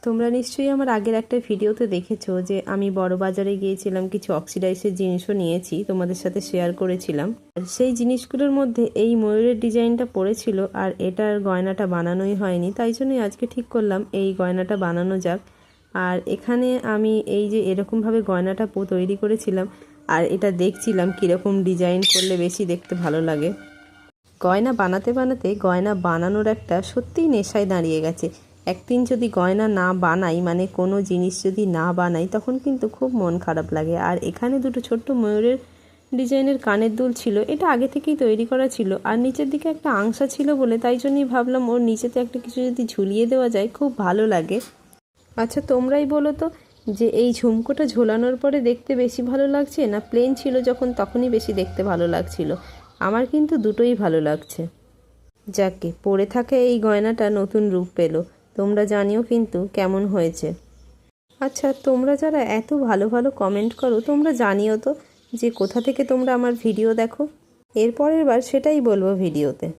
তোমরা নিশ্চয়ই আমার আগের একটা ভিডিওতে দেখেছো যে আমি বড় বাজারে গিয়েছিলাম, কিছু অক্সিডাইজের জিনিসও নিয়েছি, তোমাদের সাথে শেয়ার করেছিলাম। সেই জিনিসগুলোর মধ্যে এই ময়ূরের ডিজাইনটা পড়েছিল, আর এটার গয়নাটা বানানোই হয়নি, তাই জন্যই আজকে ঠিক করলাম এই গয়নাটা বানানো যাক। আর এখানে আমি এই যে এরকমভাবে গয়নাটা তৈরি করেছিলাম, আর এটা দেখছিলাম কীরকম ডিজাইন করলে বেশি দেখতে ভালো লাগে। গয়না বানাতে বানাতে গয়না বানানোর একটা সত্যিই নেশায় দাঁড়িয়ে গেছে। একদিন যদি গয়না না বানাই, মানে কোনো জিনিস যদি না বানাই, তখন কিন্তু খুব মন খারাপ লাগে। আর এখানে দুটো ছোট্ট ময়ূরের ডিজাইনের কানের দুল ছিল, এটা আগে থেকেই তৈরি করা ছিল, আর নিচের দিকে একটা আংসা ছিল বলে তাই জন্যই ভাবলাম ওর নিচেতে একটা কিছু যদি ঝুলিয়ে দেওয়া যায় খুব ভালো লাগে। আচ্ছা তোমরাই বলো তো যে এই ঝুমকোটা ঝোলানোর পরে দেখতে বেশি ভালো লাগছে, না প্লেন ছিল যখন তখনই বেশি দেখতে ভালো লাগছিল? আমার কিন্তু দুটোই ভালো লাগছে। যাকে পরে থাকা এই গয়নাটা নতুন রূপ পেল। তোমরা জানিও কিন্তু কেমন হয়েছে। আচ্ছা তোমরা যারা এত ভালো ভালো কমেন্ট করো, তোমরা জানিও তো যে কোথা থেকে তোমরা আমার ভিডিও দেখো। এরপরের বার সেটাই বলবো ভিডিওতে।